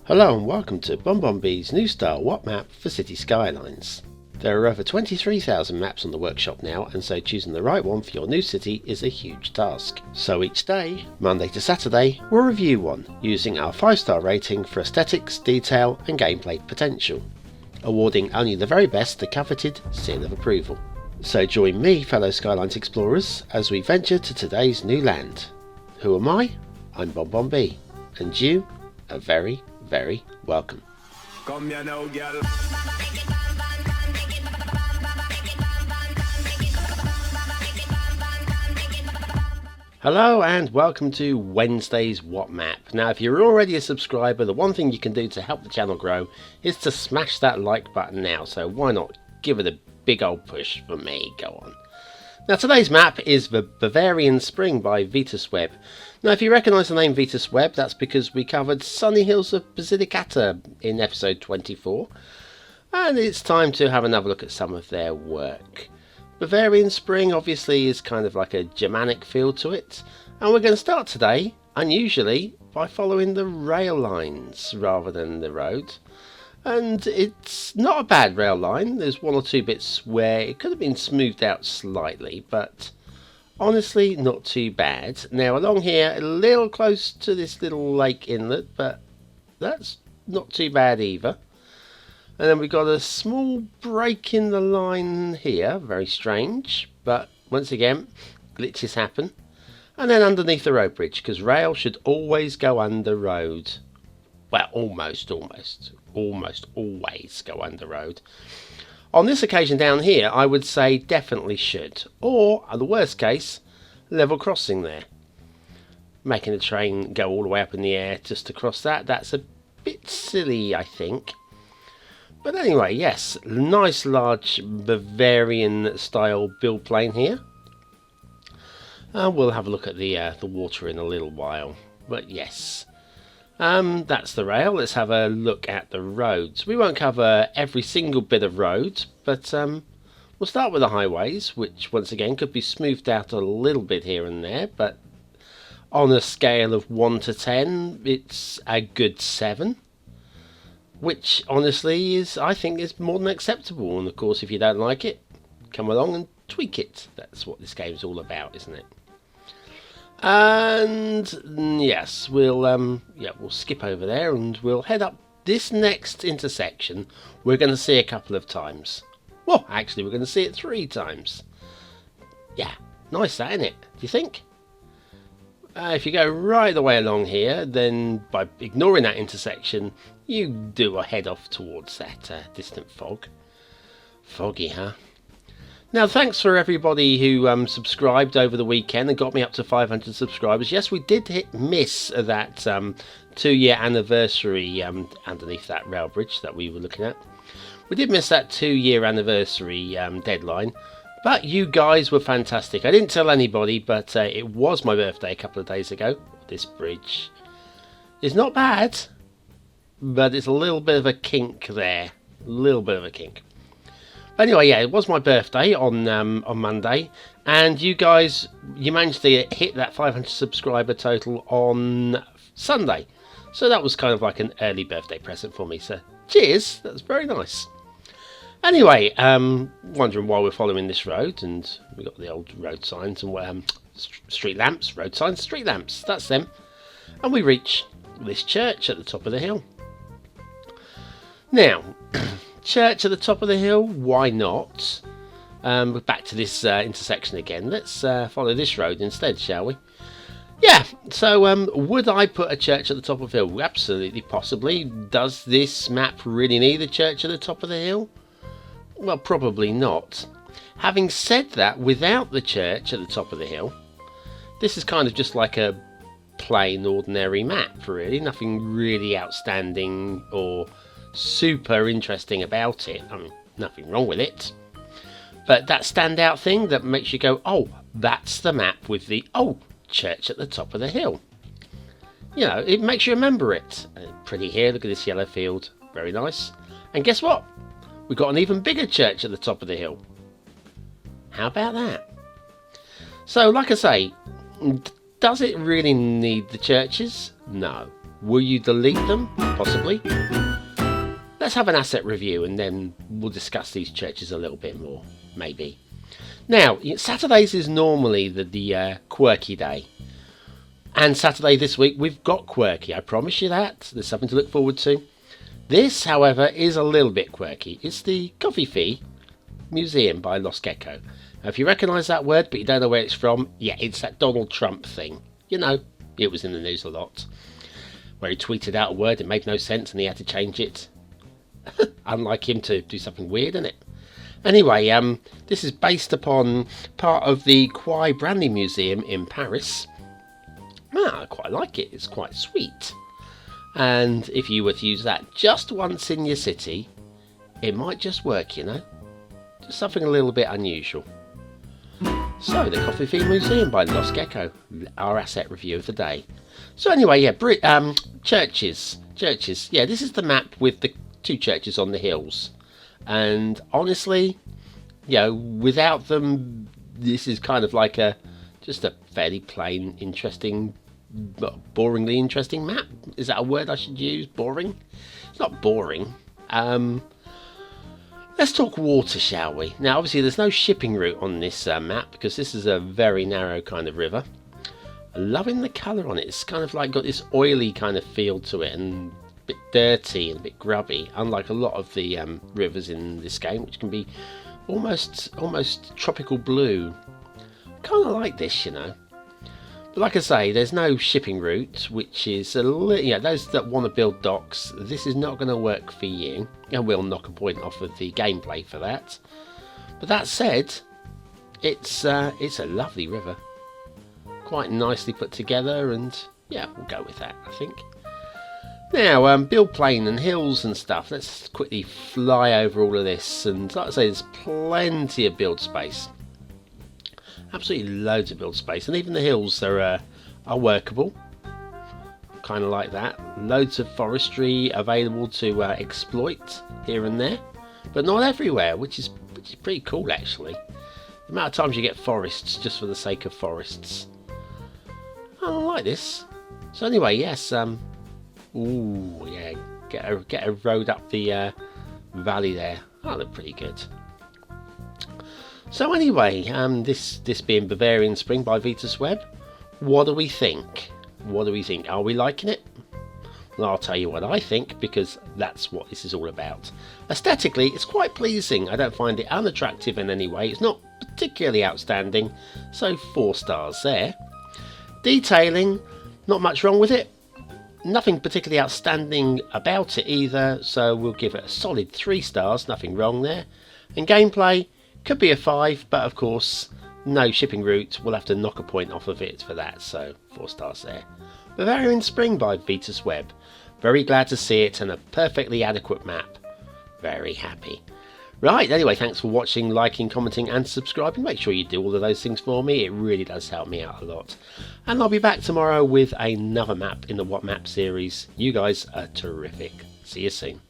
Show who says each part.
Speaker 1: Hello and welcome to BonBonB's new style What Map for City Skylines. There are over 23,000 maps on the workshop now, and so choosing the right one for your new city is a huge task. So each day, Monday to Saturday, we'll review one, using our 5-star rating for aesthetics, detail and gameplay potential, awarding only the very best the coveted seal of approval. So join me, fellow Skylines explorers, as we venture to today's new land. Who am I? I'm BonBonB, and you are very welcome.
Speaker 2: Come here now, girl.
Speaker 1: Hello and welcome to Wednesday's What Map. Now if you're already a subscriber, the one thing you can do to help the channel grow is to smash that like button now, so why not give it a big old push for me, go on. Now today's map is the Bavarian Spring by vitusweb. Now if you recognise the name vitusweb, that's because we covered Sunny Hills of Basilicata in episode 24, and it's time to have another look at some of their work. Bavarian Spring obviously is kind of like a Germanic feel to it, and we're going to start today, unusually, by following the rail lines rather than the road. And it's not a bad rail line. There's one or two bits where it could have been smoothed out slightly, but honestly not too bad. Now along here, a little close to this little lake inlet, but that's not too bad either. And then we've got a small break in the line here, very strange, but once again, glitches happen. And then underneath the road bridge, because rail should always go under road. Well, almost always go under road. On this occasion down here, I would say definitely should, or at the worst case, level crossing there. Making the train go all the way up in the air just to cross that, that's a bit silly, I think. But anyway, yes, nice large Bavarian style build plane here. We'll have a look at the water in a little while, but yes. That's the rail. Let's have a look at the roads. We won't cover every single bit of road, but we'll start with the highways, which once again could be smoothed out a little bit here and there, but on a scale of 1 to 10, it's a good 7. Which honestly is, I think, is more than acceptable. And of course, if you don't like it, come along and tweak it. That's what this game's all about, isn't it? And yes, we'll skip over there and we'll head up this next intersection. We're going to see a couple of times. Well, actually, we're going to see it 3 times. Yeah, nice that, isn't it? Do you think? If you go right the way along here, then by ignoring that intersection, you do head off towards that distant fog. Foggy, huh? Now, thanks for everybody who subscribed over the weekend and got me up to 500 subscribers. Yes, we did miss that 2-year anniversary underneath that rail bridge that we were looking at. We did miss that 2-year anniversary deadline, but you guys were fantastic. I didn't tell anybody, but it was my birthday a couple of days ago. This bridge is not bad, but it's a little bit of a kink there. A little bit of a kink. Anyway, yeah, it was my birthday on Monday, and you guys, you managed to hit that 500 subscriber total on Sunday. So that was kind of like an early birthday present for me. So cheers, that's very nice. Anyway, wondering why we're following this road, and we got the old road signs and street lamps, road signs, street lamps. That's them, and we reach this church at the top of the hill. Now. Church at the top of the hill, why not? We're back to this intersection again. Let's follow this road instead, shall we? Yeah, so would I put a church at the top of the hill? Absolutely, possibly. Does this map really need a church at the top of the hill? Well, probably not. Having said that, without the church at the top of the hill, this is kind of just like a plain, ordinary map, really. Nothing really outstanding or super interesting about it. I mean, nothing wrong with it, but that standout thing that makes you go, oh, that's the map with the church at the top of the hill. You know, it makes you remember it. Pretty here, look at this yellow field, very nice. And guess what, we've got an even bigger church at the top of the hill. How about that? So like I say, does it really need the churches? No. Will you delete them? Possibly. Let's have an asset review and then we'll discuss these churches a little bit more, maybe. Now, Saturdays is normally the quirky day. And Saturday this week we've got quirky, I promise you that. There's something to look forward to. This, however, is a little bit quirky. It's the Covfefe Museum by Lost Gecko. Now, if you recognise that word but you don't know where it's from, yeah, it's that Donald Trump thing. You know, it was in the news a lot. Where he tweeted out a word that made no sense and he had to change it. Unlike him to do something weird, isn't it? Anyway, this is based upon part of the Quai Branly Museum in Paris. I quite like it. It's quite sweet. And if you were to use that just once in your city, it might just work, you know. Just something a little bit unusual. So, the Covfefe Museum by Lost Gecko, our asset review of the day. So anyway, yeah, churches. Yeah, this is the map with the 2 churches on the hills. And honestly, you know, without them, this is kind of like just a fairly plain, interesting, boringly interesting map. Is that a word I should use? Boring? It's not boring. Let's talk water, shall we? Now, obviously, there's no shipping route on this map because this is a very narrow kind of river. I'm loving the colour on it. It's kind of like got this oily kind of feel to it and a bit dirty and a bit grubby, unlike a lot of the rivers in this game, which can be almost tropical blue. Kind of like this, you know. But like I say, there's no shipping route, which is those that want to build docks, this is not going to work for you. And we'll knock a point off of the gameplay for that. But that said, it's a lovely river. Quite nicely put together, and yeah, we'll go with that, I think. Now, build plane and hills and stuff. Let's quickly fly over all of this. And like I say, there's plenty of build space. Absolutely loads of build space. And even the hills are workable. Kind of like that. Loads of forestry available to exploit here and there. But not everywhere, which is pretty cool, actually. The amount of times you get forests just for the sake of forests. I like this. So anyway, yes. Ooh, yeah. Get a road up the valley there. That look pretty good. So anyway, this being Bavarian Spring by vitusweb, what do we think? What do we think? Are we liking it? Well, I'll tell you what I think, because that's what this is all about. Aesthetically, it's quite pleasing. I don't find it unattractive in any way. It's not particularly outstanding, so 4 stars there. Detailing, not much wrong with it. Nothing particularly outstanding about it either, so we'll give it a solid 3 stars, nothing wrong there. And gameplay, could be a 5, but of course, no shipping route, we'll have to knock a point off of it for that, so 4 stars there. Bavarian Spring by vitusweb. Very glad to see it, and a perfectly adequate map. Very happy. Right, anyway, thanks for watching, liking, commenting and subscribing. Make sure you do all of those things for me. It really does help me out a lot. And I'll be back tomorrow with another map in the What Map series. You guys are terrific. See you soon.